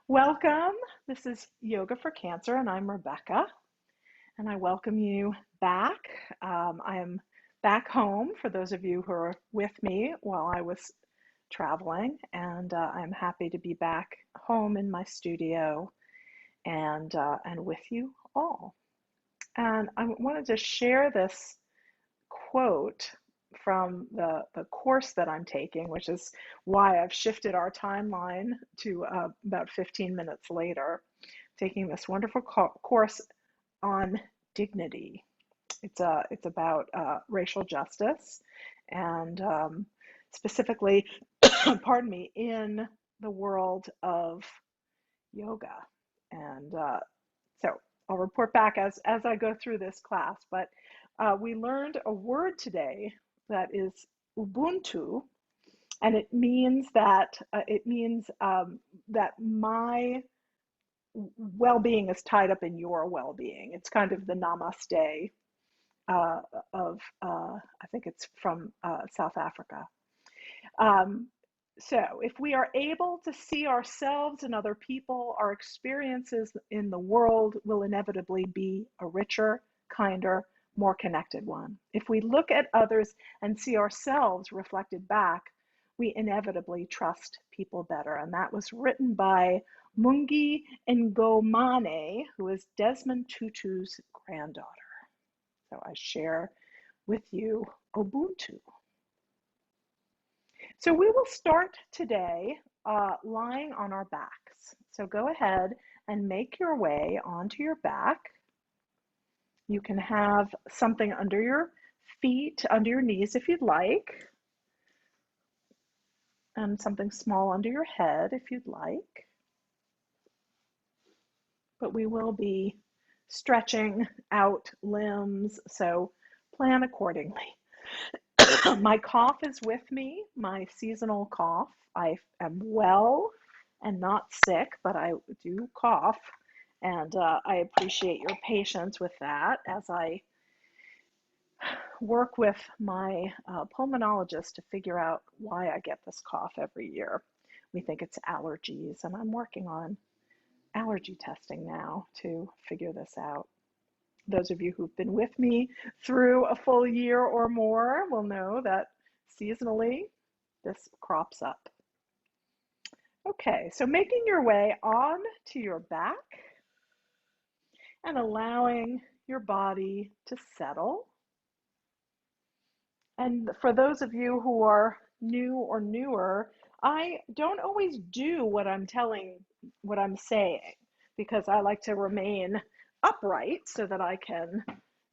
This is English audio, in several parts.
Welcome. This is Yoga for Cancer, and I'm Rebecca, and I welcome you back. I am back home for those of you who are with me while I was traveling, and I'm happy to be back home in my studio and with you all. And I wanted to share this quote from the course that I'm taking, which is why I've shifted our timeline to about 15 minutes later, taking this wonderful course on dignity. It's about racial justice and specifically, pardon me, in the world of yoga. And so I'll report back as I go through this class. But we learned a word today that is Ubuntu, and it means that that my well-being is tied up in your well-being. It's kind of the namaste of I think it's from South Africa. So if we are able to see ourselves and other people, our experiences in the world will inevitably be a richer, kinder, more connected one. If we look at others and see ourselves reflected back, we inevitably trust people better. And that was written by Mungi Ngomane, who is Desmond Tutu's granddaughter. So I share with you Ubuntu. So we will start today lying on our backs. So go ahead and make your way onto your back. You can have something under your feet, under your knees if you'd like, and something small under your head if you'd like. But we will be stretching out limbs, so plan accordingly. My cough is with me, my seasonal cough. I am well and not sick, but I do cough, and I appreciate your patience with that as I work with my pulmonologist to figure out why I get this cough every year. We think it's allergies, and I'm working on allergy testing now to figure this out. Those of you who've been with me through a full year or more will know that seasonally this crops up. Okay, so making your way on to your back and allowing your body to settle. And for those of you who are new or newer, I don't always do what I'm saying, because I like to remain upright so that I can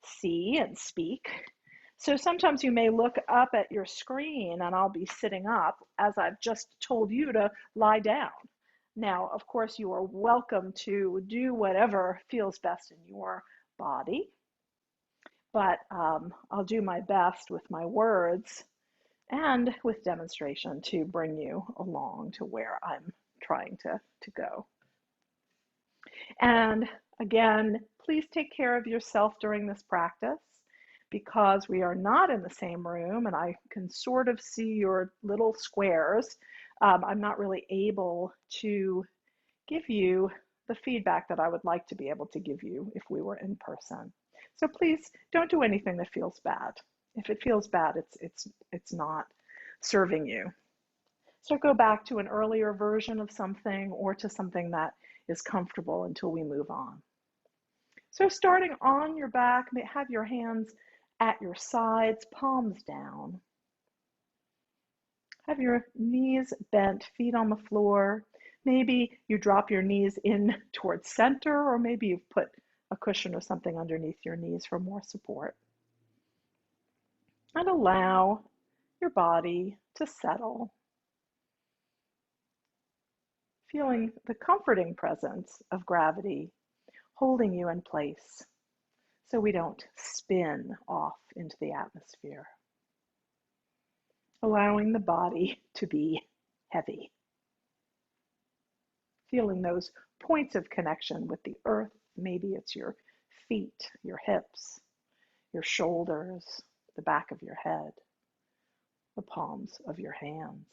see and speak. So sometimes you may look up at your screen and I'll be sitting up as I've just told you to lie down. Now, of course, you are welcome to do whatever feels best in your body, but I'll do my best with my words and with demonstration to bring you along to where I'm trying to go. And again, please take care of yourself during this practice, because we are not in the same room and I can sort of see your little squares. I'm not really able to give you the feedback that I would like to be able to give you if we were in person. So please don't do anything that feels bad. If it feels bad, it's not serving you. So go back to an earlier version of something or to something that is comfortable until we move on. So starting on your back, have your hands at your sides, palms down. Have your knees bent, feet on the floor. Maybe you drop your knees in towards center, or maybe you've put a cushion or something underneath your knees for more support. And allow your body to settle, feeling the comforting presence of gravity holding you in place so we don't spin off into the atmosphere. Allowing the body to be heavy. Feeling those points of connection with the earth. Maybe it's your feet, your hips, your shoulders, the back of your head, the palms of your hands.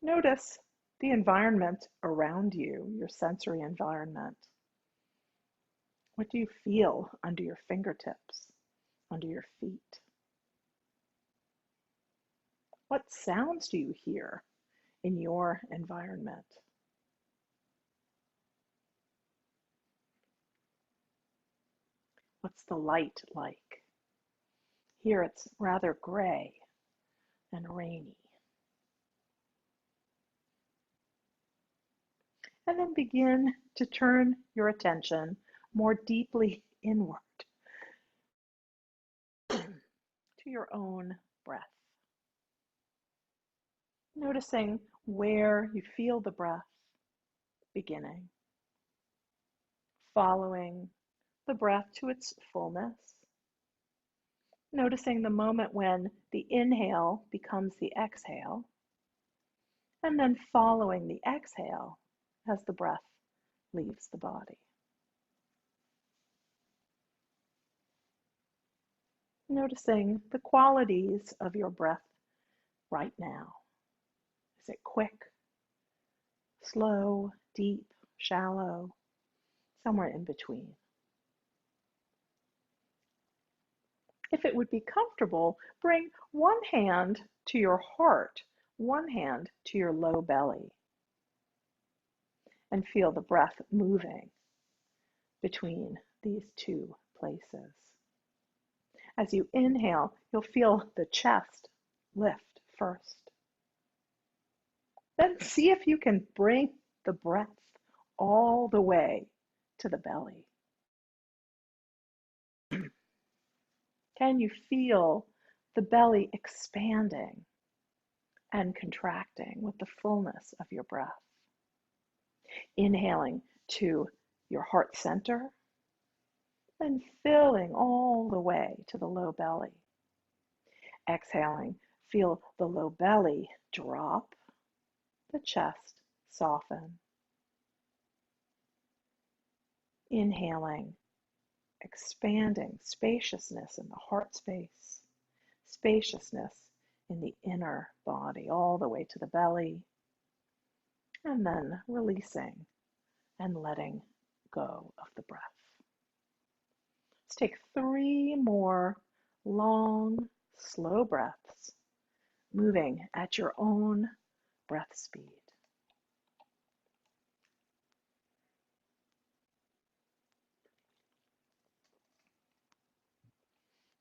Notice the environment around you, your sensory environment. What do you feel under your fingertips, under your feet? What sounds do you hear in your environment? What's the light like? Here it's rather gray and rainy. And then begin to turn your attention more deeply inward to your own breath. Noticing where you feel the breath beginning, following the breath to its fullness, noticing the moment when the inhale becomes the exhale, and then following the exhale as the breath leaves the body. Noticing the qualities of your breath right now. Is it quick, slow, deep, shallow, somewhere in between? If it would be comfortable, bring one hand to your heart, one hand to your low belly, and feel the breath moving between these two places. As you inhale, you'll feel the chest lift first. Then see if you can bring the breath all the way to the belly. Can you feel the belly expanding and contracting with the fullness of your breath? Inhaling to your heart center, then filling all the way to the low belly. Exhaling, feel the low belly drop, the chest soften. Inhaling, expanding spaciousness in the heart space, spaciousness in the inner body, all the way to the belly, and then releasing and letting go of the breath. Let's take 3 more long, slow breaths, moving at your own breath speed.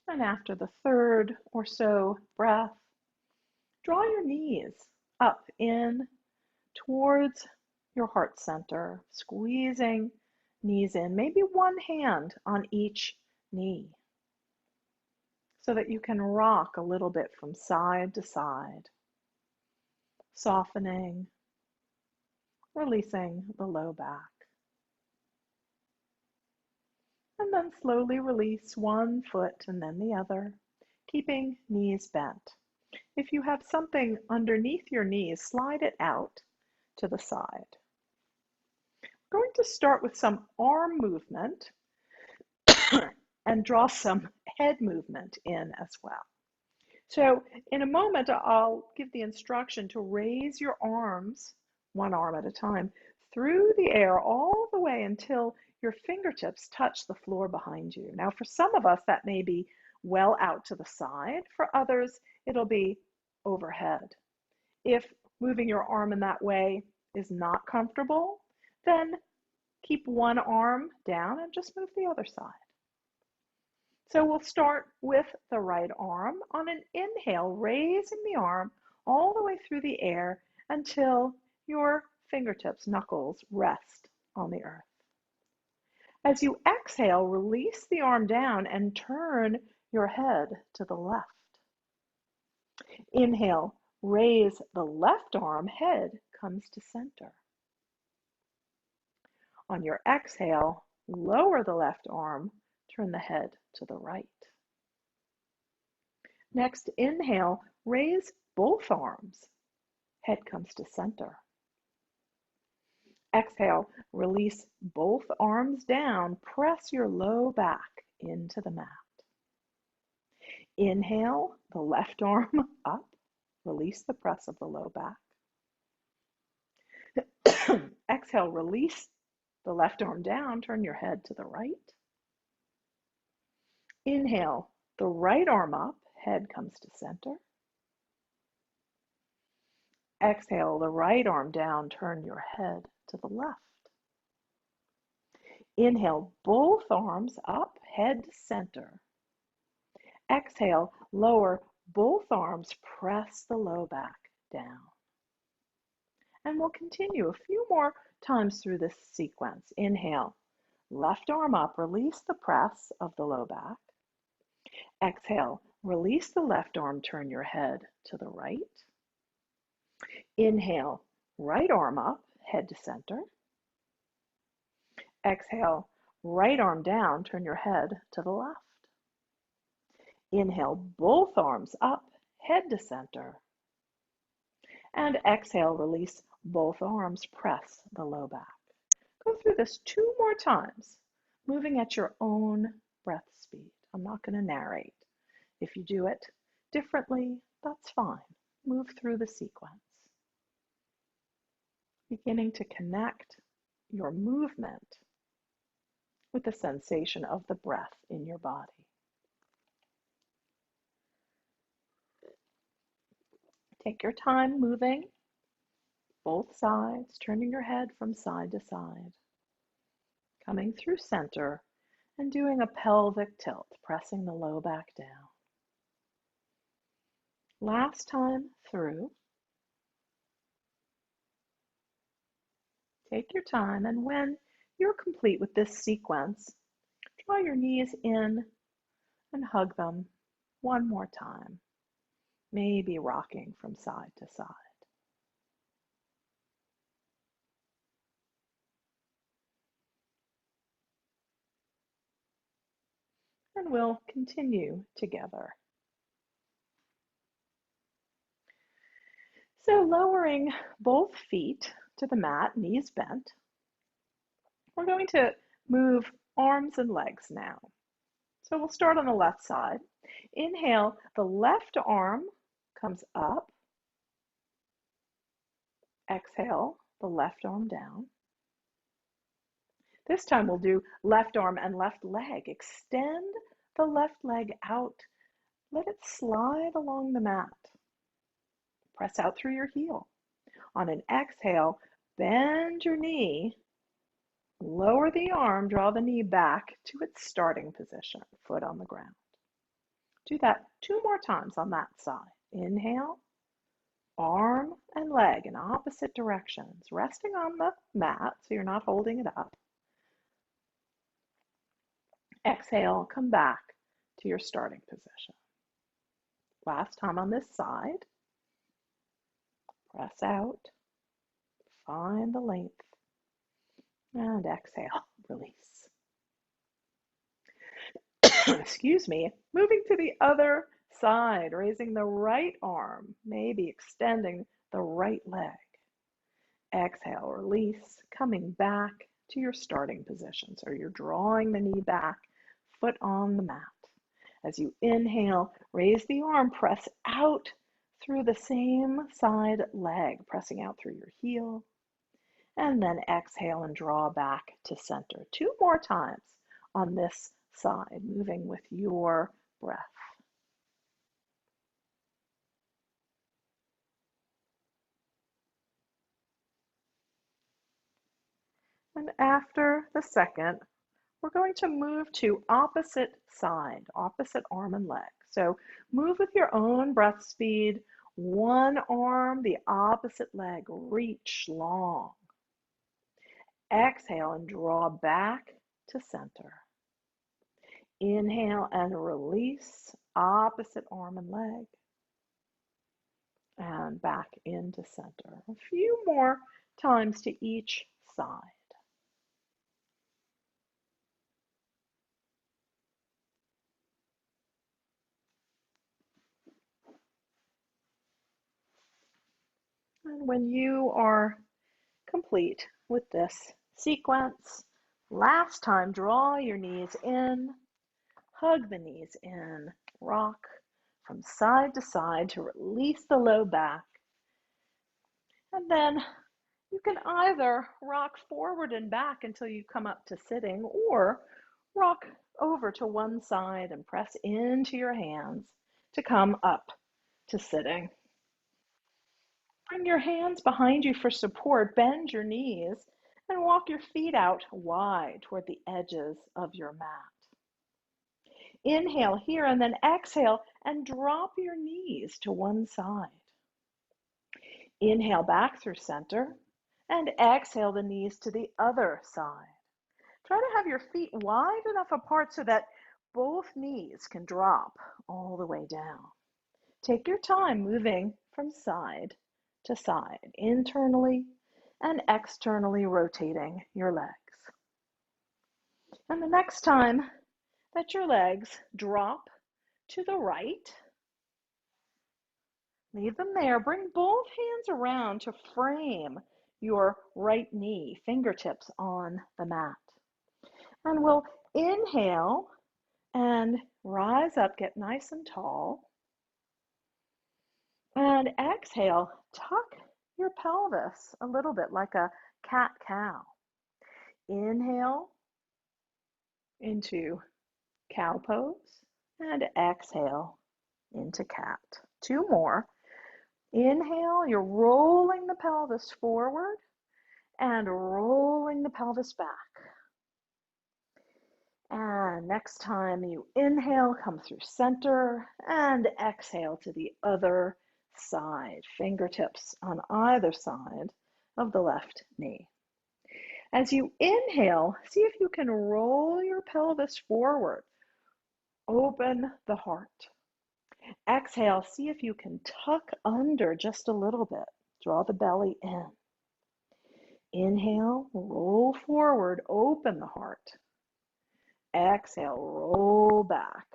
And after the 3rd or so breath, draw your knees up in towards your heart center, squeezing knees in, maybe one hand on each knee, so that you can rock a little bit from side to side, softening, releasing the low back. And then slowly release one foot and then the other, keeping knees bent. If you have something underneath your knees, slide it out to the side. I'm going to start with some arm movement and draw some head movement in as well. So in a moment, I'll give the instruction to raise your arms, one arm at a time, through the air all the way until your fingertips touch the floor behind you. Now, for some of us, that may be well out to the side. For others, it'll be overhead. If moving your arm in that way is not comfortable, then keep one arm down and just move the other side. So we'll start with the right arm. On an inhale, raising the arm all the way through the air until your fingertips, knuckles, rest on the earth. As you exhale, release the arm down and turn your head to the left. Inhale, raise the left arm, head comes to center. On your exhale, lower the left arm, turn the head to the right. Next, inhale, raise both arms, head comes to center. Exhale, release both arms down, press your low back into the mat. Inhale, the left arm up, release the press of the low back. exhale, release the left arm down, turn your head to the right. Inhale, the right arm up, head comes to center. Exhale, the right arm down, turn your head to the left. Inhale, both arms up, head to center. Exhale, lower both arms, press the low back down. And we'll continue a few more times through this sequence. Inhale, left arm up, release the press of the low back. Exhale, release the left arm, turn your head to the right. Inhale, right arm up, head to center. Exhale, right arm down, turn your head to the left. Inhale, both arms up, head to center. And exhale, release both arms, press the low back. Go through this 2 more times, moving at your own breath speed. I'm not going to narrate. If you do it differently, that's fine. Move through the sequence. Beginning to connect your movement with the sensation of the breath in your body. Take your time moving both sides, turning your head from side to side, coming through center and doing a pelvic tilt, pressing the low back down. Last time through. Take your time, and when you're complete with this sequence, draw your knees in and hug them 1 more time, maybe rocking from side to side. And we'll continue together. So lowering both feet to the mat, knees bent, we're going to move arms and legs now. So we'll start on the left side. Inhale, the left arm comes up. Exhale, the left arm down. This time we'll do left arm and left leg. Extend the left leg out. Let it slide along the mat. Press out through your heel. On an exhale, bend your knee. Lower the arm, draw the knee back to its starting position, foot on the ground. Do that 2 more times on that side. Inhale, arm and leg in opposite directions, resting on the mat so you're not holding it up. Exhale, come back to your starting position. Last time on this side. Press out, find the length, and exhale, release. Excuse me. Moving to the other side, raising the right arm, maybe extending the right leg. Exhale, release, coming back to your starting position. So you're drawing the knee back, foot on the mat. As you inhale, raise the arm, press out through the same side leg, pressing out through your heel. And then exhale and draw back to center. 2 more times on this side, moving with your breath. And after the second, we're going to move to opposite side, opposite arm and leg. So move with your own breath speed. One arm, the opposite leg, reach long. Exhale and draw back to center. Inhale and release, opposite arm and leg. And back into center. A few more times to each side. And when you are complete with this sequence, last time, draw your knees in, hug the knees in, rock from side to side to release the low back. And then You can either rock forward and back until you come up to sitting, or rock over to one side and press into your hands to come up to sitting. Bring your hands behind you for support, bend your knees, and walk your feet out wide toward the edges of your mat. Inhale here and then exhale and drop your knees to one side. Inhale back through center and exhale the knees to the other side. Try to have your feet wide enough apart so that both knees can drop all the way down. Take your time moving from side to side, internally and externally rotating your legs. And the next time that your legs drop to the right, leave them there. Bring both hands around to frame your right knee, fingertips on the mat. And we'll inhale and rise up, get nice and tall. And exhale, tuck your pelvis a little bit like a cat-cow. Inhale into cow pose and exhale into cat. Two more. Inhale, you're rolling the pelvis forward and rolling the pelvis back. And next time you inhale, come through center and exhale to the other side. Fingertips on either side of the left knee. As you inhale, see if you can roll your pelvis forward. Open the heart. Exhale, see if you can tuck under just a little bit. Draw the belly in. Inhale, roll forward, open the heart. Exhale, roll back.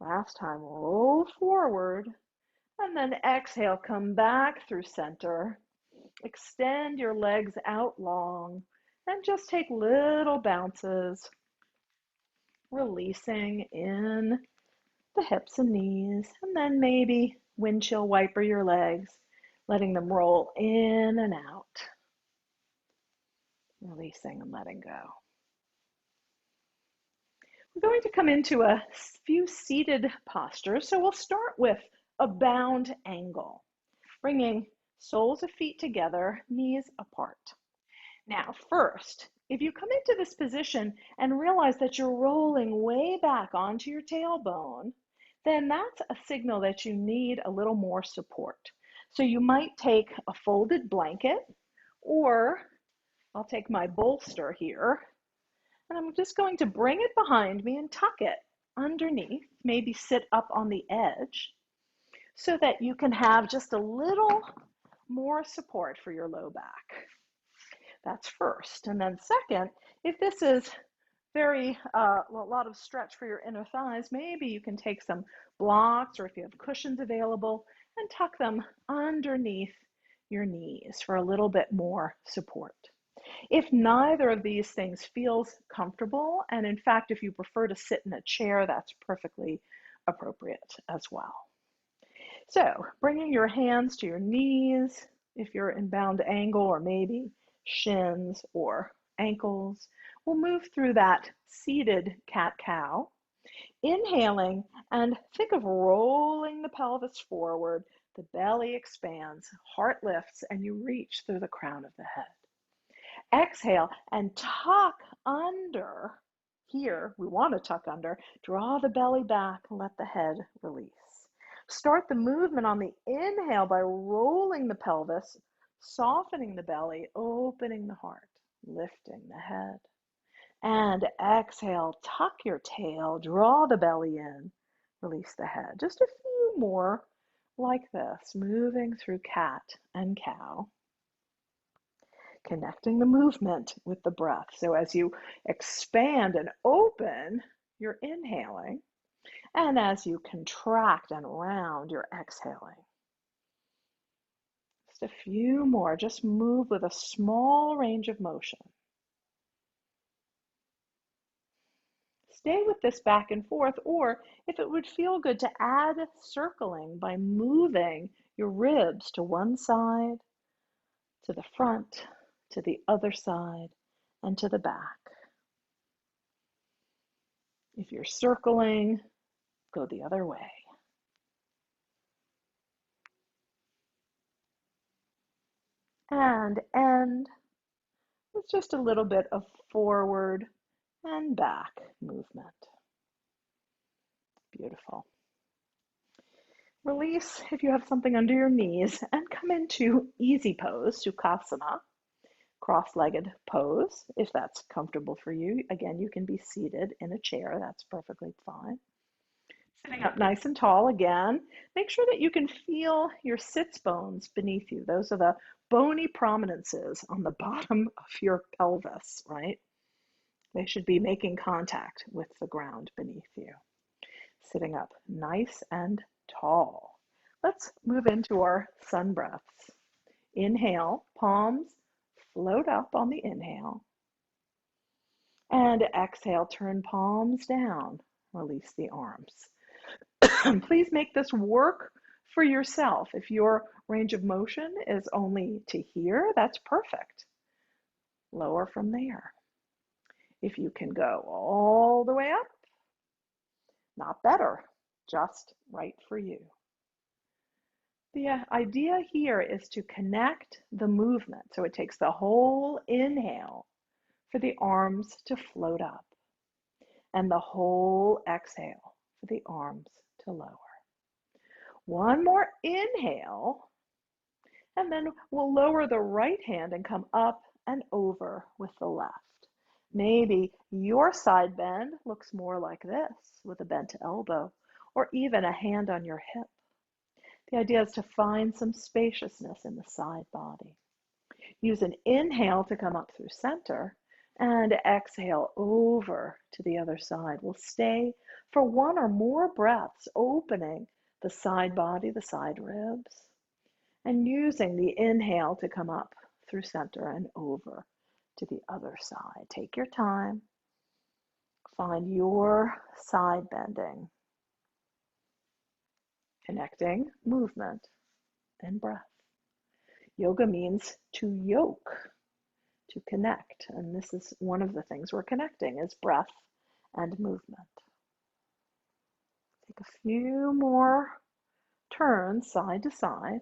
Last time, roll forward, and then exhale, come back through center. Extend your legs out long, and just take little bounces, releasing in the hips and knees, and then maybe windshield wiper your legs, letting them roll in and out, releasing and letting go. We're going to come into a few seated postures. So we'll start with a bound angle, bringing soles of feet together, knees apart. Now, first, if you come into this position and realize that you're rolling way back onto your tailbone, then that's a signal that you need a little more support. So you might take a folded blanket, or I'll take my bolster here, and I'm just going to bring it behind me and tuck it underneath, maybe sit up on the edge, so that you can have just a little more support for your low back. That's first. And then second, if this is a lot of stretch for your inner thighs, maybe you can take some blocks, or if you have cushions available, and tuck them underneath your knees for a little bit more support. If neither of these things feels comfortable, and in fact, if you prefer to sit in a chair, that's perfectly appropriate as well. So bringing your hands to your knees, if you're in bound angle, or maybe shins or ankles, we'll move through that seated cat-cow. Inhaling, and think of rolling the pelvis forward, the belly expands, heart lifts, and you reach through the crown of the head. Exhale and tuck under. Here, we want to tuck under. Draw the belly back and let the head release. Start the movement on the inhale by rolling the pelvis, softening the belly, opening the heart, lifting the head. And exhale, tuck your tail, draw the belly in, release the head. Just a few more like this, moving through cat and cow. Connecting the movement with the breath. So as you expand and open, you're inhaling. And as you contract and round, you're exhaling. Just a few more. Just move with a small range of motion. Stay with this back and forth, or if it would feel good to add circling by moving your ribs to one side to the front, to the other side, and to the back. If you're circling, go the other way. And end with just a little bit of forward and back movement. Beautiful. Release if you have something under your knees and come into easy pose, Sukhasana, cross-legged pose, if that's comfortable for you. Again, you can be seated in a chair, that's perfectly fine. Sitting up nice and tall again, make sure that you can feel your sits bones beneath you. Those are the bony prominences on the bottom of your pelvis, right? They should be making contact with the ground beneath you. Sitting up nice and tall. Let's move into our sun breaths. Inhale, palms float up on the inhale. And exhale, turn palms down. Release the arms. Please make this work for yourself. If your range of motion is only to here, that's perfect. Lower from there. If you can go all the way up, not better, just right for you. The idea here is to connect the movement. So it takes the whole inhale for the arms to float up and the whole exhale for the arms to lower. One more inhale, and then we'll lower the right hand and come up and over with the left. Maybe your side bend looks more like this with a bent elbow or even a hand on your hip. The idea is to find some spaciousness in the side body. Use an inhale to come up through center and exhale over to the other side. We'll stay for one or more breaths, opening the side body, the side ribs, and using the inhale to come up through center and over to the other side. Take your time. Find your side bending, connecting movement and breath. Yoga means to yoke, to connect, and this is one of the things we're connecting is breath and movement. Take a few more turns side to side.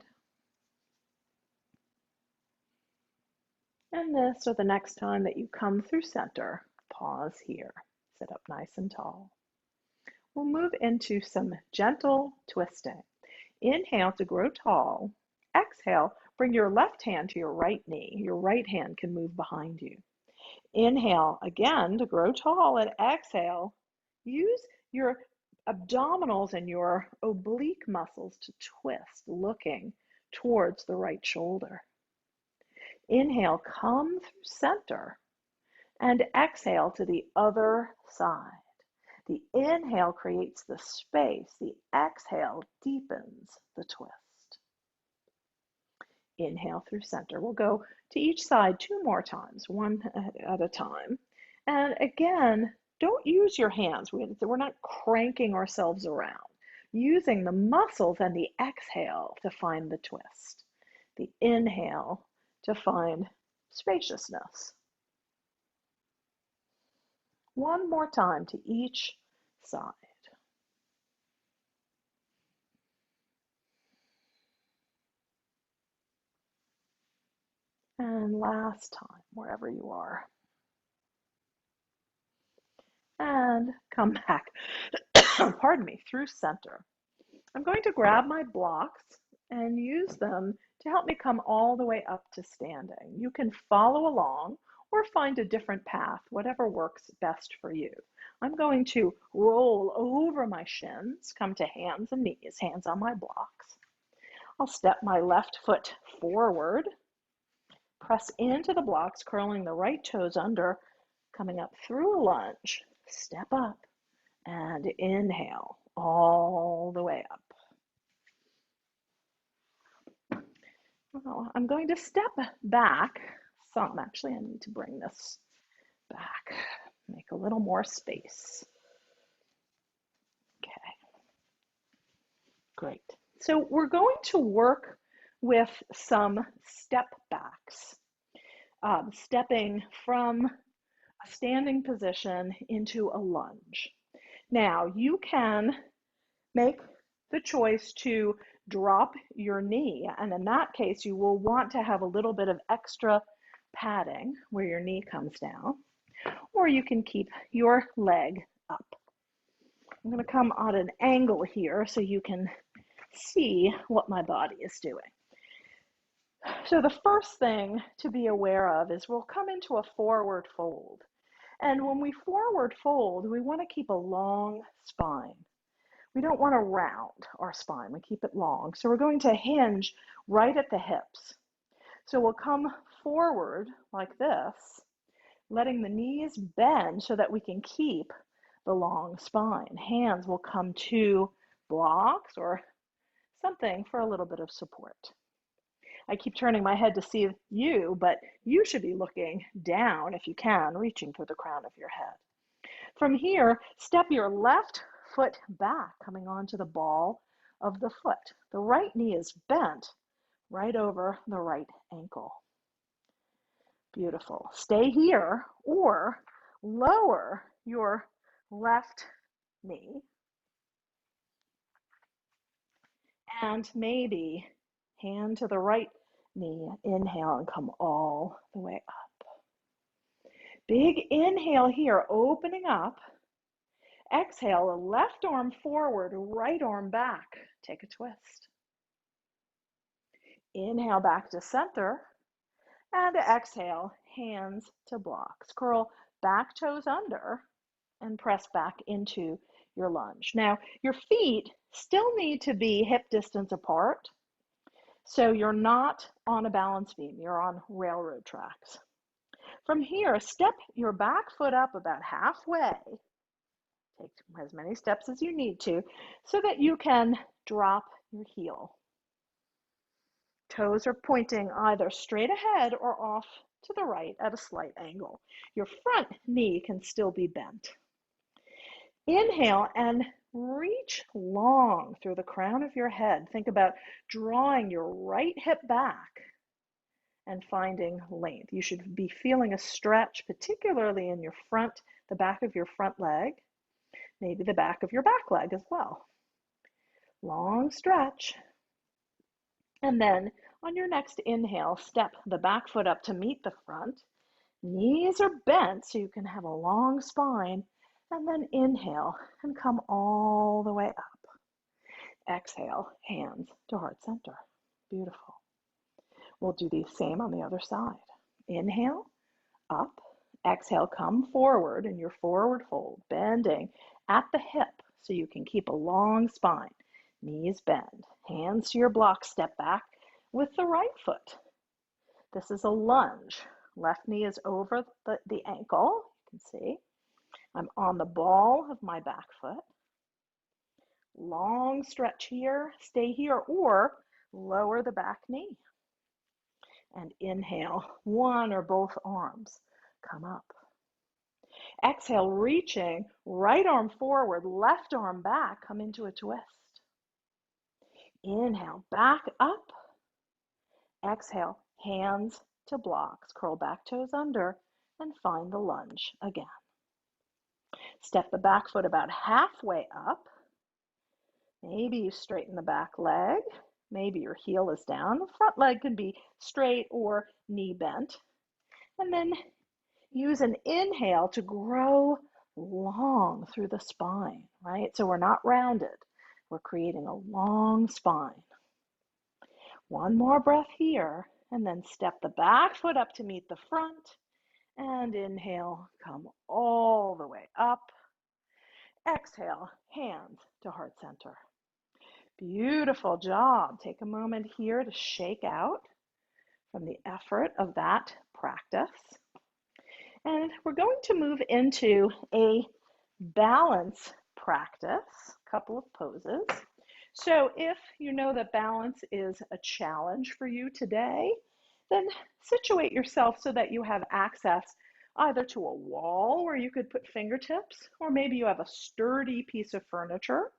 And this or the next time that you come through center, pause here. Sit up nice and tall. We'll move into some gentle twisting. Inhale to grow tall. Exhale, bring your left hand to your right knee. Your right hand can move behind you. Inhale again to grow tall, and exhale, use your abdominals and your oblique muscles to twist, looking towards the right shoulder. Inhale, come through center, and exhale to the other side. The inhale creates the space, the exhale deepens the twist. Inhale through center. We'll go to each side 2 more times, one at a time. And again, don't use your hands. We're not cranking ourselves around. Using the muscles and the exhale to find the twist. The inhale to find spaciousness. One more time to each side. And last time, wherever you are. And come back, pardon me, through center. I'm going to grab my blocks and use them to help me come all the way up to standing. You can follow along or find a different path, whatever works best for you. I'm going to roll over my shins, come to hands and knees, hands on my blocks. I'll step my left foot forward, press into the blocks, curling the right toes under, coming up through a lunge, step up, and inhale all the way up. Well, I'm going to step back some. Actually, I need to bring this back, make a little more space. Okay, great. So we're going to work with some step backs, stepping from a standing position into a lunge. Now, you can make the choice to drop your knee, and in that case, you will want to have a little bit of extra padding where your knee comes down, or you can keep your leg up. I'm going to come on an angle here so you can see what my body is doing. So the first thing to be aware of is we'll come into a forward fold. And when we forward fold, we want to keep a long spine. We don't want to round our spine. We keep it long. So we're going to hinge right at the hips. So we'll come forward like this, letting the knees bend so that we can keep the long spine. Hands will come to blocks or something for a little bit of support. I keep turning my head to see you, but you should be looking down if you can, reaching for the crown of your head. From here, step your left foot back, coming onto the ball of the foot. The right knee is bent right over the right ankle. Beautiful. Stay here or lower your left knee and maybe hand to the right knee. Inhale and come all the way up. Big inhale here, opening up. Exhale, left arm forward, right arm back. Take a twist. Inhale back to center. And exhale, hands to blocks. Curl back toes under and press back into your lunge. Now, your feet still need to be hip distance apart. So you're not on a balance beam, you're on railroad tracks. From here, step your back foot up about halfway. Take as many steps as you need to so that you can drop your heel. Toes are pointing either straight ahead or off to the right at a slight angle. Your front knee can still be bent. Inhale and reach long through the crown of your head. Think about drawing your right hip back and finding length. You should be feeling a stretch, particularly in your front, the back of your front leg, maybe the back of your back leg as well. Long stretch. And then on your next inhale, step the back foot up to meet the front. Knees are bent so you can have a long spine. And then inhale and come all the way up. Exhale, hands to heart center. Beautiful. We'll do the same on the other side. Inhale, up. Exhale, come forward in your forward fold, bending at the hip so you can keep a long spine. Knees bend, hands to your block, step back with the right foot. This is a lunge. Left knee is over the ankle, you can see. I'm on the ball of my back foot. Long stretch here, stay here, or lower the back knee. And inhale, one or both arms come up. Exhale, reaching, right arm forward, left arm back, come into a twist. Inhale, back up. Exhale, hands to blocks, curl back toes under, and find the lunge again. Step the back foot about halfway up. Maybe you straighten the back leg. Maybe your heel is down. The front leg can be straight or knee bent. And then use an inhale to grow long through the spine, right? So we're not rounded. We're creating a long spine. One more breath here, and then step the back foot up to meet the front. And inhale, come all the way up. Exhale, hands to heart center. Beautiful job. Take a moment here to shake out from the effort of that practice. And we're going to move into a balance practice, a couple of poses. So if you know that balance is a challenge for you today, then situate yourself so that you have access either to a wall where you could put fingertips, or maybe you have a sturdy piece of furniture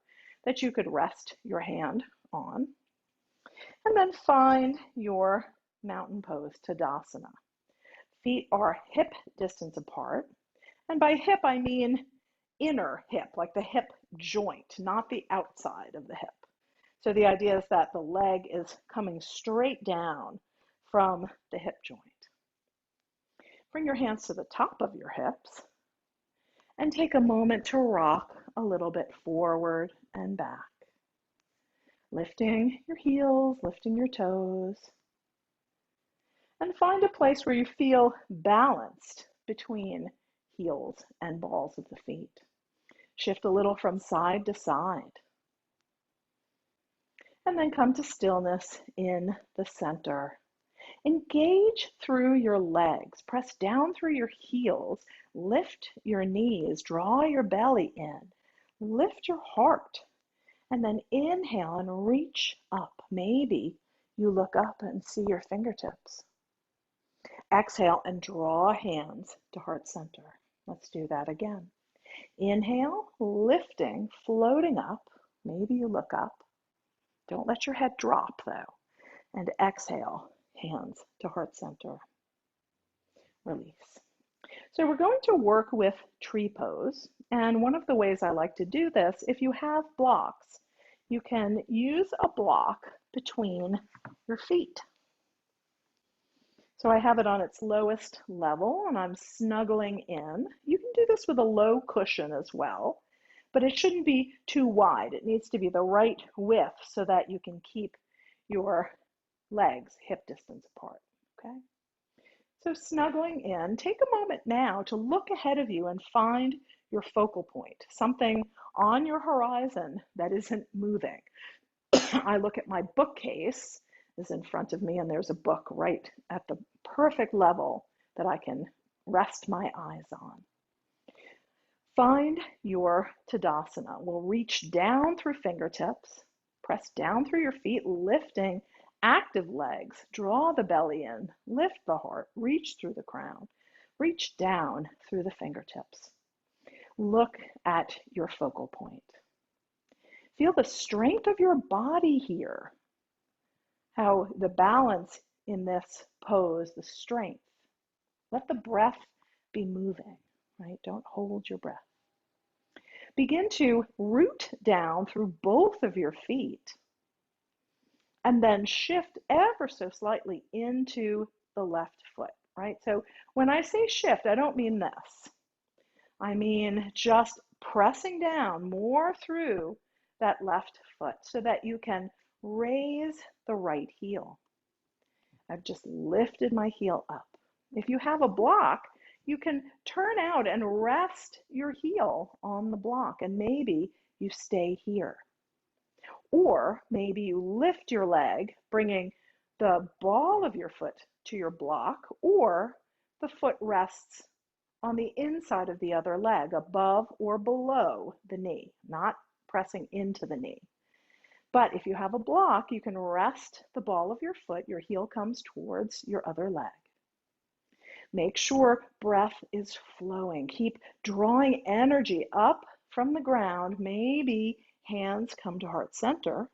that you could rest your hand on. And then find your mountain pose, Tadasana. Feet are hip distance apart. And by hip, I mean inner hip, like the hip joint, not the outside of the hip. So the idea is that the leg is coming straight down from the hip joint. Bring your hands to the top of your hips and take a moment to rock a little bit forward and back. Lifting your heels, lifting your toes. And find a place where you feel balanced between heels and balls of the feet. Shift a little from side to side. And then come to stillness in the center. Engage through your legs. Press down through your heels. Lift your knees. Draw your belly in. Lift your heart. And then inhale and reach up. Maybe you look up and see your fingertips. Exhale and draw hands to heart center. Let's do that again. Inhale, lifting, floating up. Maybe you look up. Don't let your head drop though. And exhale, hands to heart center. Release. So we're going to work with tree pose. And one of the ways I like to do this, if you have blocks, you can use a block between your feet. So I have it on its lowest level and I'm snuggling in. You can do this with a low cushion as well, but it shouldn't be too wide. It needs to be the right width so that you can keep your legs hip distance apart, okay? So snuggling in, take a moment now to look ahead of you and find your focal point, something on your horizon that isn't moving. I look at my bookcase is in front of me and there's a book right at the perfect level that I can rest my eyes on. Find your Tadasana. We'll reach down through fingertips, press down through your feet, lifting active legs. Draw the belly in, lift the heart, reach through the crown, reach down through the fingertips. Look at your focal point. Feel the strength of your body here. How the balance in this pose, the strength. Let the breath be moving, right? Don't hold your breath. Begin to root down through both of your feet and then shift ever so slightly into the left foot, right? So when I say shift, I don't mean this. I mean just pressing down more through that left foot so that you can raise the right heel. I've just lifted my heel up. If you have a block, you can turn out and rest your heel on the block and maybe you stay here. Or maybe you lift your leg, bringing the ball of your foot to your block, or the foot rests on the inside of the other leg, above or below the knee, not pressing into the knee. But if you have a block, you can rest the ball of your foot, your heel comes towards your other leg. Make sure breath is flowing. Keep drawing energy up from the ground. Maybe hands come to heart center.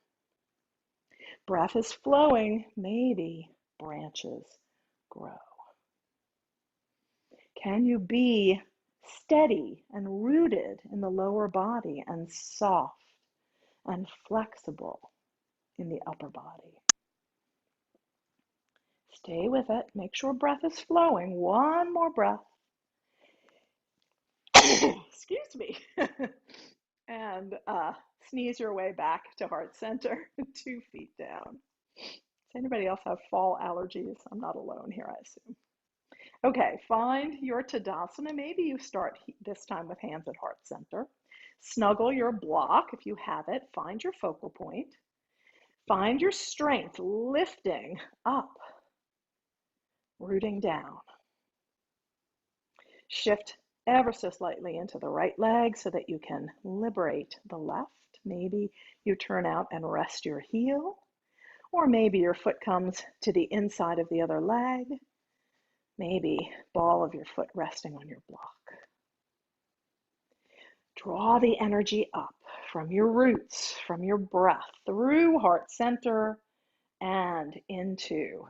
Breath is flowing. Maybe branches grow. Can you be steady and rooted in the lower body and soft and flexible in the upper body? Stay with it. Make sure breath is flowing. One more breath. Excuse me. And sneeze your way back to heart center, 2 feet down. Does anybody else have fall allergies? I'm not alone here, I assume. Okay, find your Tadasana. Maybe you start this time with hands at heart center. Snuggle your block if you have it. Find your focal point. Find your strength, lifting up, rooting down. Shift ever so slightly into the right leg so that you can liberate the left. Maybe you turn out and rest your heel, or maybe your foot comes to the inside of the other leg. Maybe ball of your foot resting on your block. Draw the energy up from your roots, from your breath, through heart center and into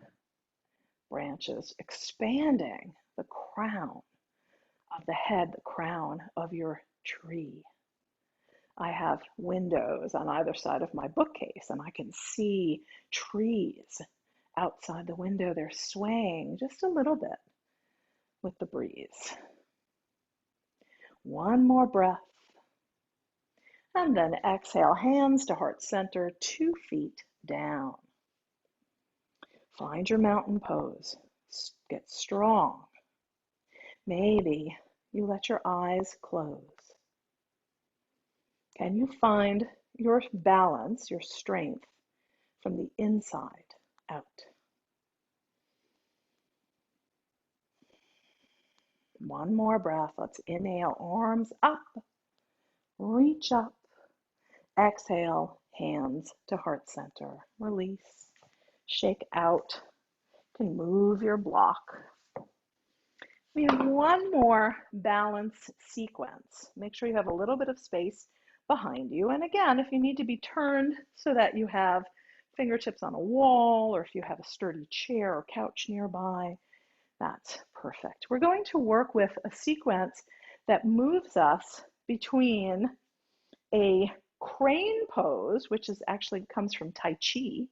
branches, expanding the crown of the head, the crown of your tree. I have windows on either side of my bookcase, and I can see trees outside the window. They're swaying just a little bit with the breeze. One more breath. And then exhale, hands to heart center, 2 feet down. Find your mountain pose. Get strong. Maybe you let your eyes close. Can you find your balance, your strength from the inside out? One more breath. Let's inhale, arms up, reach up. Exhale, hands to heart center. Release, shake out. You can move your block. We have one more balance sequence. Make sure you have a little bit of space behind you. And again, if you need to be turned so that you have fingertips on a wall, or if you have a sturdy chair or couch nearby, that's perfect. We're going to work with a sequence that moves us between a crane pose, which is actually comes from Tai Chi,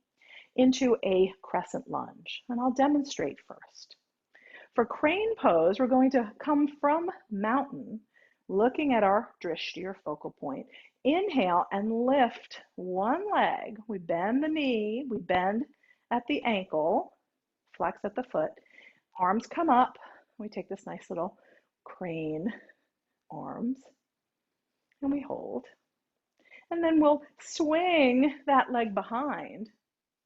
into a crescent lunge. And I'll demonstrate first. For crane pose, we're going to come from mountain, looking at our drishti, or focal point. Inhale and lift one leg. We bend the knee, we bend at the ankle, flex at the foot. Arms come up. We take this nice little crane arms, and we hold. And then we'll swing that leg behind.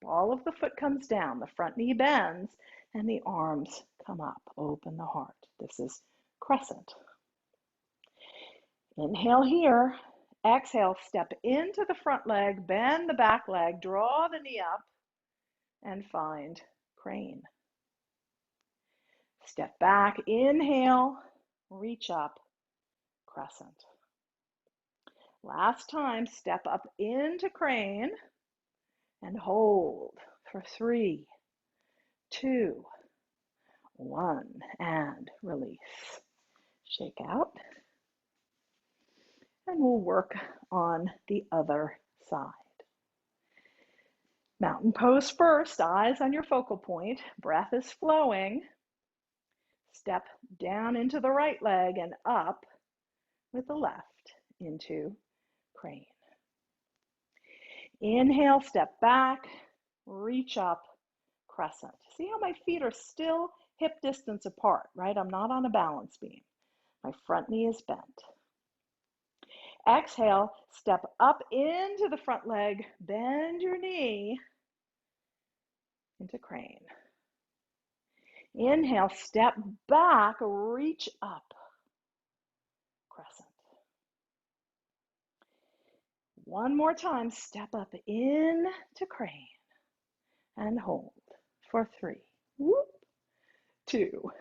Ball of the foot comes down, the front knee bends, and the arms come up. Open the heart. This is crescent. Inhale here. Exhale, step into the front leg, bend the back leg, draw the knee up, and find crane. Step back, inhale, reach up, crescent. Last time, step up into crane and hold for 3, 2, 1, and release. Shake out. And we'll work on the other side. Mountain pose first, eyes on your focal point, breath is flowing. Step down into the right leg and up with the left into crane. Inhale, step back, reach up, crescent. See how my feet are still hip distance apart, right? I'm not on a balance beam. My front knee is bent. Exhale, step up into the front leg, bend your knee into crane. Inhale, step back, reach up, crescent. One more time, step up into crane and hold for 3, 2,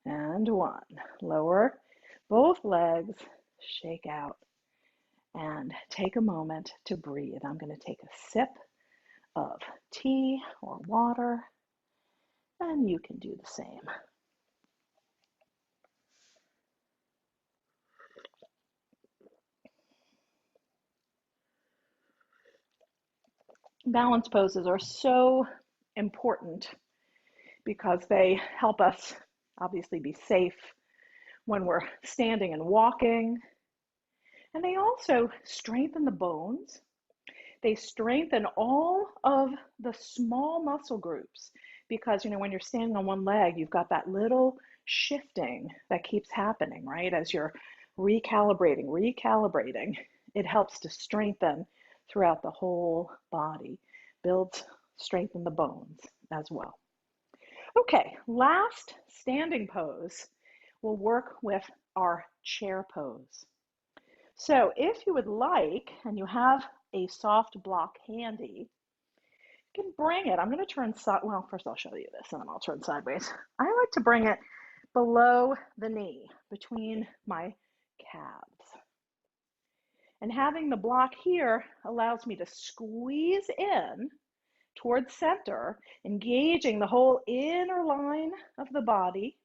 and 1. Lower both legs, shake out, and take a moment to breathe. I'm going to take a sip of tea or water, and you can do the same. Balance poses are so important because they help us obviously be safe when we're standing and walking, and they also strengthen the bones. They strengthen all of the small muscle groups because, when you're standing on one leg, you've got that little shifting that keeps happening, right? As you're recalibrating, it helps to strengthen throughout the whole body, strengthen the bones as well. Okay, last standing pose, we'll work with our chair pose. So if you would like, and you have a soft block handy, you can bring it. I'm going to turn well, first I'll show you this, and then I'll turn sideways. I like to bring it below the knee, between my calves. And having the block here allows me to squeeze in towards center, engaging the whole inner line of the body,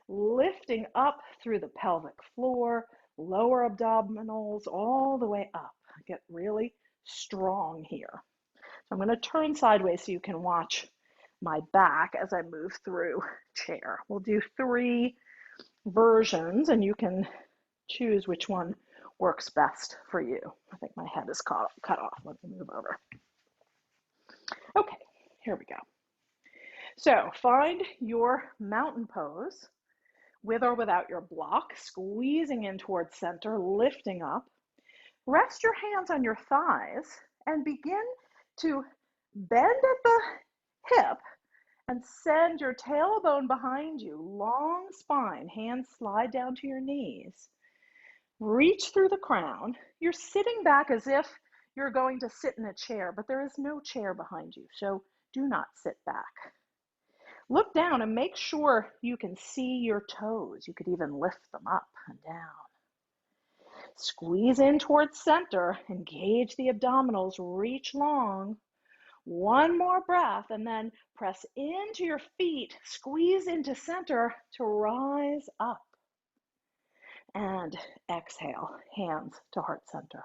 lifting up through the pelvic floor, lower abdominals, all the way up. Get really strong here. So I'm going to turn sideways so you can watch my back as I move through chair. We'll do 3 versions and you can choose which one works best for you. I think my head is cut off. Let me move over. Okay, here we go. So find your mountain pose with or without your block, squeezing in towards center, lifting up. Rest your hands on your thighs and begin to bend at the hip and send your tailbone behind you, long spine, hands slide down to your knees. Reach through the crown. You're sitting back as if you're going to sit in a chair, but there is no chair behind you, so do not sit back. Look down and make sure you can see your toes. You could even lift them up and down. Squeeze in towards center, engage the abdominals, reach long. One more breath and then press into your feet, squeeze into center to rise up. And exhale, hands to heart center.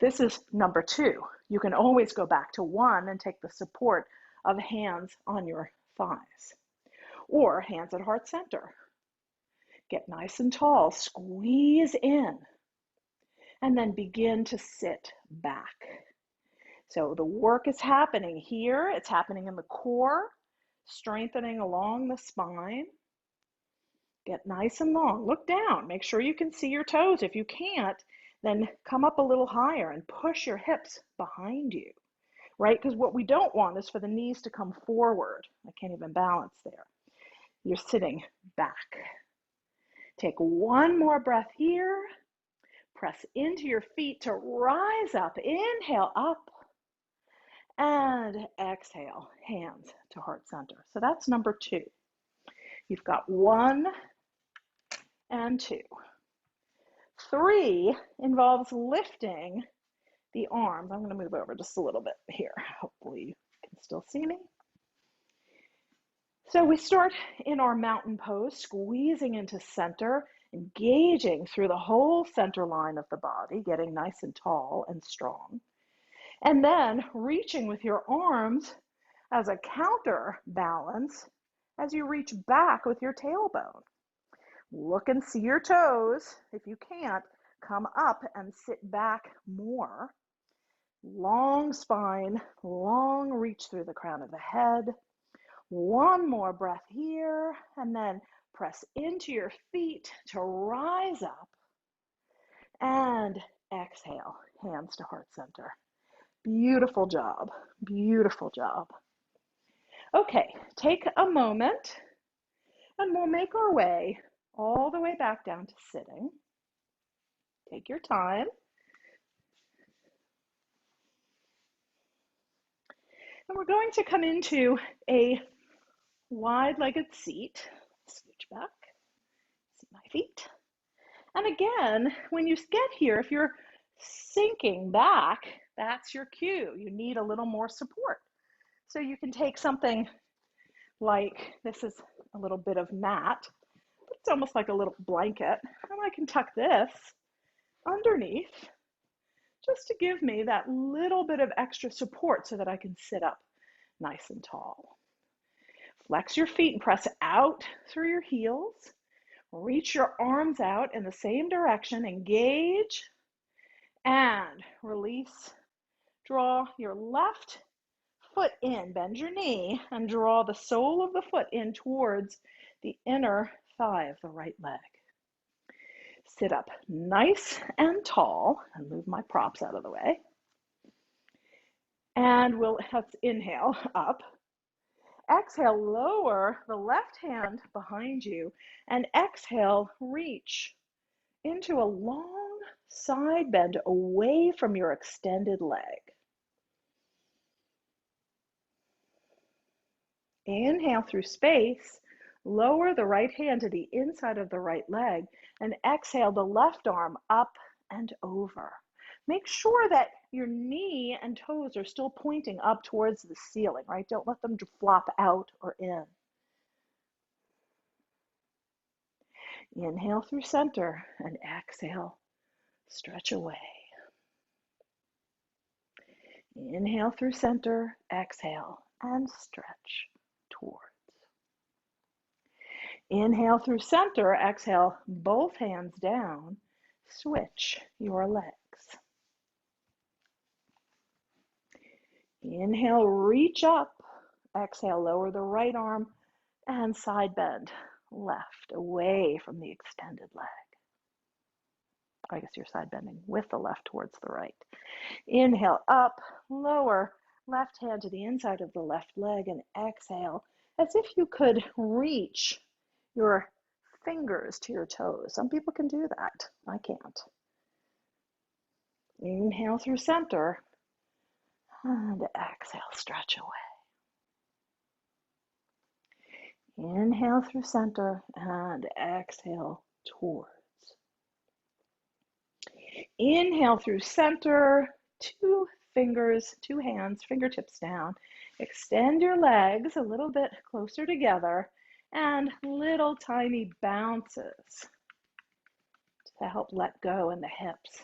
This is number 2. You can always go back to 1 and take the support of hands on your thighs or hands at heart center. Get nice and tall, squeeze in, and then begin to sit back. So the work is happening here. It's happening in the core, strengthening along the spine. Get nice and long. Look down. Make sure you can see your toes. If you can't, then come up a little higher and push your hips behind you, right? Because what we don't want is for the knees to come forward. I can't even balance there. You're sitting back. Take one more breath here. Press into your feet to rise up. Inhale up. And exhale, hands to heart center. So that's number 2. You've got 1 and 2. 3 involves lifting the arms. I'm going to move over just a little bit here. Hopefully you can still see me. So we start in our mountain pose, squeezing into center, engaging through the whole center line of the body, getting nice and tall and strong. And then reaching with your arms as a counterbalance as you reach back with your tailbone. Look and see your toes. If you can't, come up and sit back more. Long spine, long reach through the crown of the head. One more breath here, and then press into your feet to rise up. And exhale, hands to heart center. Beautiful job, beautiful job. Okay, take a moment and we'll make our way all the way back down to sitting. Take your time. And we're going to come into a wide-legged seat. Scooch back, see my feet. And again, when you get here, if you're sinking back, that's your cue. You need a little more support. So you can take something like, this is a little bit of mat. It's almost like a little blanket. And I can tuck this underneath just to give me that little bit of extra support so that I can sit up nice and tall. Flex your feet and press out through your heels. Reach your arms out in the same direction. Engage and release. Draw your left foot in. Bend your knee and draw the sole of the foot in towards the inner thigh of the right leg. Sit up nice and tall and move my props out of the way. And let's inhale up. Exhale, lower the left hand behind you and exhale, reach into a long side bend away from your extended leg. Inhale through space, lower the right hand to the inside of the right leg and exhale the left arm up and over. Make sure that your knee and toes are still pointing up towards the ceiling, right? Don't let them flop out or in. Inhale through center and exhale, stretch away. Inhale through center, exhale, and stretch towards. Inhale through center, exhale, both hands down, switch your legs. Inhale, reach up, exhale, lower the right arm, and side bend, left, away from the extended leg. I guess you're side bending with the left towards the right. Inhale, up, lower, left hand to the inside of the left leg, and exhale, as if you could reach your fingers to your toes. Some people can do that. I can't. Inhale through center, and exhale, stretch away. Inhale through center, and exhale towards. Inhale through center, two fingers, two hands, fingertips down. Extend your legs a little bit closer together and little tiny bounces to help let go in the hips.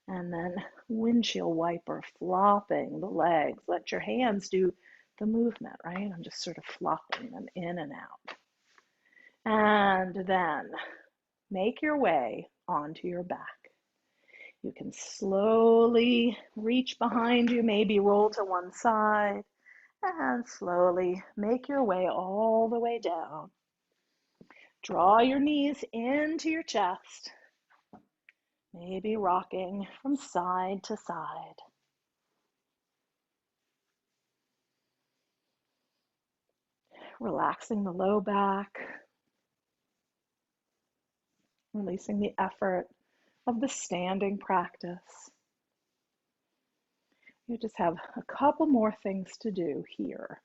And then windshield wiper, flopping the legs. Let your hands do the movement, right? I'm just sort of flopping them in and out. And then make your way onto your back. You can slowly reach behind you, maybe roll to one side, and slowly make your way all the way down. Draw your knees into your chest, maybe rocking from side to side. Relaxing the low back, releasing the effort of the standing practice. You just have a couple more things to do here.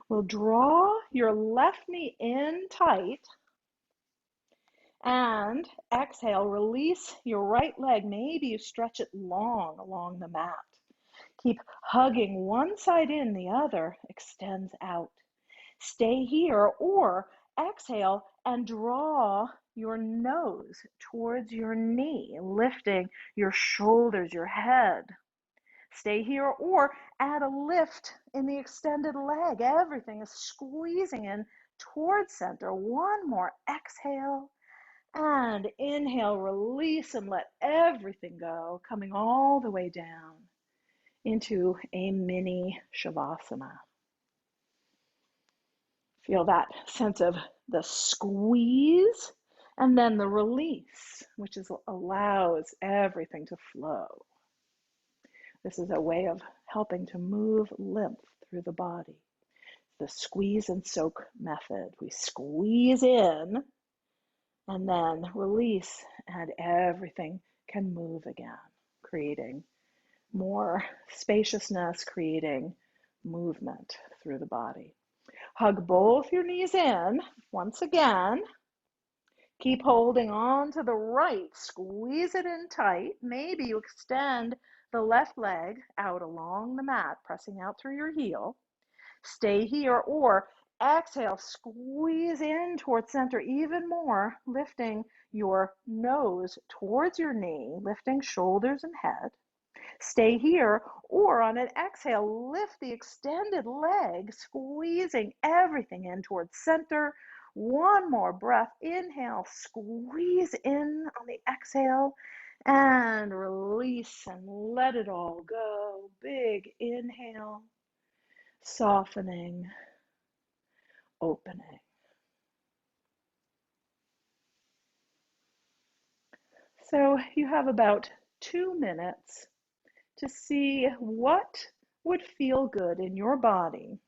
We'll draw your left knee in tight and exhale, release your right leg. Maybe you stretch it long along the mat. Keep hugging one side in, the other extends out. Stay here or exhale and draw your nose towards your knee, lifting your shoulders, your head. Stay here or add a lift in the extended leg. Everything is squeezing in towards center. One more exhale and inhale, release and let everything go, coming all the way down into a mini Shavasana. Feel that sense of the squeeze and then the release, which allows everything to flow. This is a way of helping to move lymph through the body. The squeeze and soak method. We squeeze in and then release, and everything can move again, creating more spaciousness, creating movement through the body. Hug both your knees in once again. Keep holding on to the right. Squeeze it in tight. Maybe you extend the left leg out along the mat, pressing out through your heel. Stay here or exhale, squeeze in towards center even more, lifting your nose towards your knee, lifting shoulders and head. Stay here or on an exhale, lift the extended leg, squeezing everything in towards center. One more breath. Inhale, squeeze in on the exhale and release and let it all go. Big inhale, softening, opening. So you have about 2 minutes to see what would feel good in your body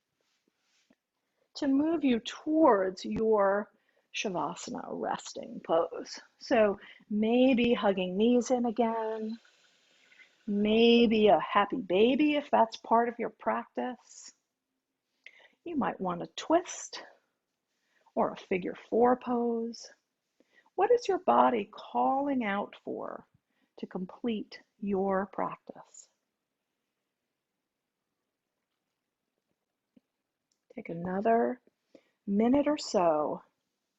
to move you towards your Shavasana, resting pose. So maybe hugging knees in again, maybe a happy baby if that's part of your practice. You might want to twist or a figure 4 pose. What is your body calling out for to complete your practice. Take another minute or so.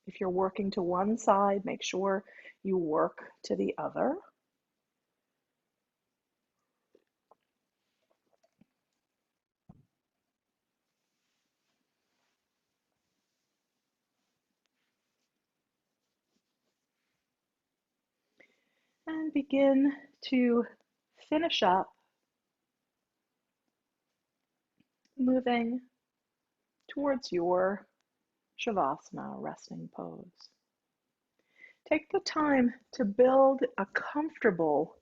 If you're working to one side, make sure you work to the other. And begin to finish up moving towards your Shavasana resting pose. Take the time to build a comfortable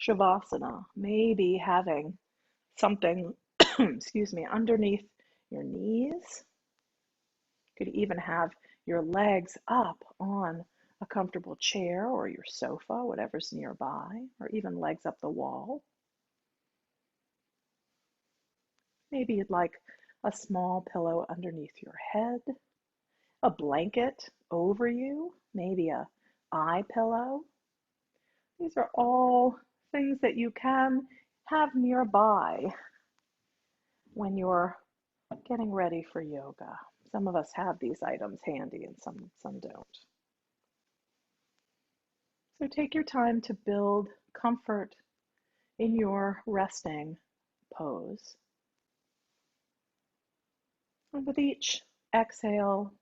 Shavasana, maybe having something, excuse me, underneath your knees. You could even have your legs up on a comfortable chair or your sofa, whatever's nearby, or even legs up the wall. Maybe you'd like a small pillow underneath your head, a blanket over you, maybe a eye pillow. These are all things that you can have nearby when you're getting ready for yoga. Some of us have these items handy and some don't. So take your time to build comfort in your resting pose. And with each exhale,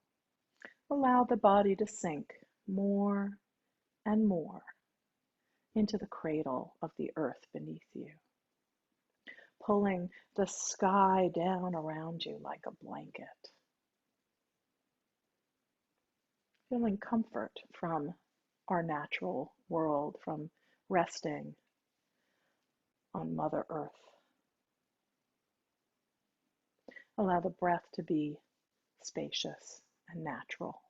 allow the body to sink more and more into the cradle of the earth beneath you, pulling the sky down around you like a blanket. Feeling comfort from our natural world, from resting on Mother Earth. Allow the breath to be spacious and natural.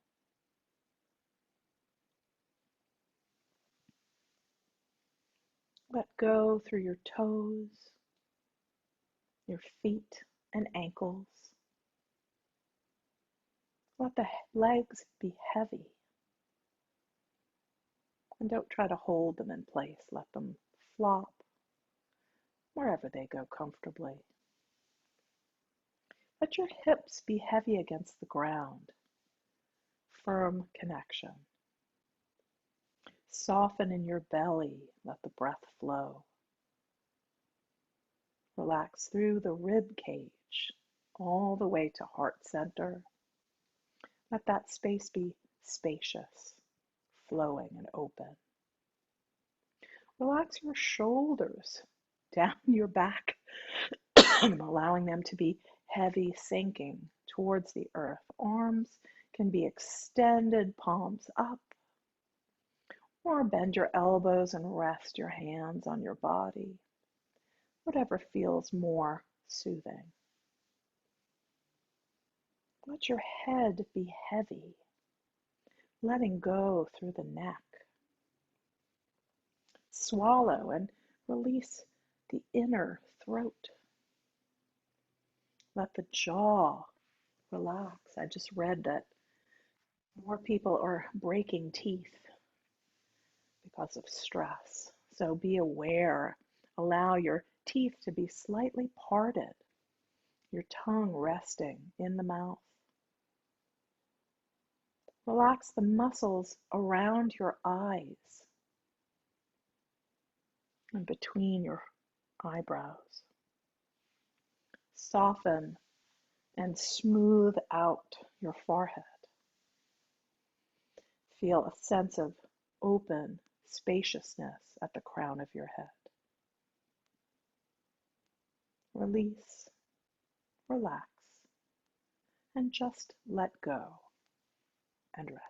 Let go through your toes, your feet and ankles. Let the legs be heavy. And don't try to hold them in place. Let them flop wherever they go comfortably. Let your hips be heavy against the ground. Firm connection. Soften in your belly. Let the breath flow. Relax through the rib cage, all the way to heart center. Let that space be spacious, flowing and open. Relax your shoulders down your back, allowing them to be heavy, sinking towards the earth. Arms can be extended, palms up, or bend your elbows and rest your hands on your body, whatever feels more soothing. Let your head be heavy, letting go through the neck. Swallow and release the inner throat. Let the jaw relax. I just read that more people are breaking teeth because of stress. So be aware. Allow your teeth to be slightly parted, your tongue resting in the mouth. Relax the muscles around your eyes and between your eyebrows. Soften and smooth out your forehead. Feel a sense of open spaciousness at the crown of your head. Release, relax, and just let go and rest.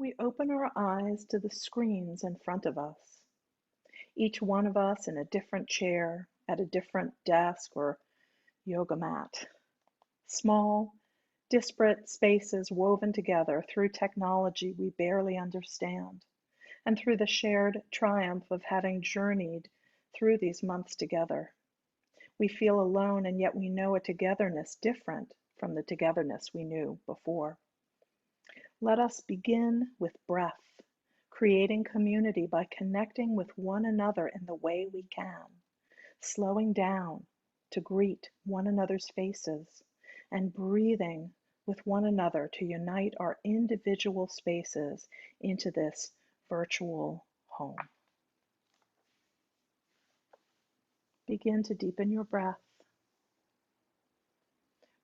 we open our eyes to the screens in front of us, each one of us in a different chair, at a different desk or yoga mat. Small, disparate spaces woven together through technology we barely understand, and through the shared triumph of having journeyed through these months together. We feel alone, and yet we know a togetherness different from the togetherness we knew before. Let us begin with breath, creating community by connecting with one another in the way we can, slowing down to greet one another's faces, and breathing with one another to unite our individual spaces into this virtual home. Begin to deepen your breath,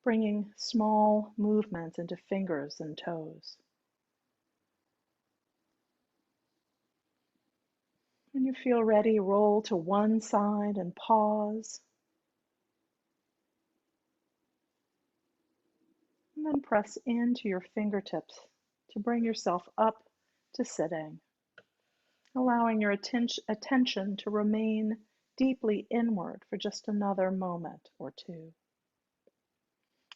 bringing small movements into fingers and toes. When you feel ready, roll to one side and pause. And then press into your fingertips to bring yourself up to sitting, allowing your attention to remain deeply inward for just another moment or two.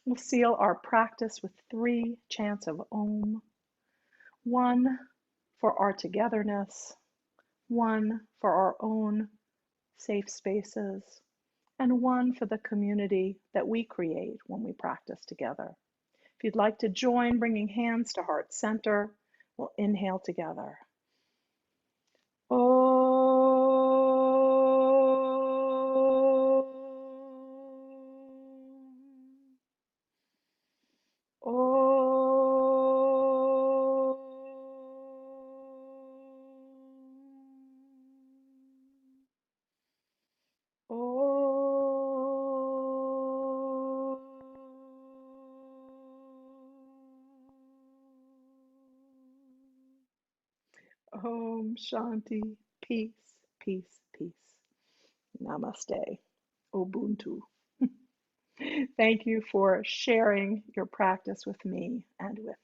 We'll seal our practice with 3 chants of Om, 1 for our togetherness, 1 for our own safe spaces, and 1 for the community that we create when we practice together. If you'd like to join, bringing hands to heart center, we'll inhale together. Om Shanti, peace, peace, peace. Namaste, Ubuntu. Thank you for sharing your practice with me and with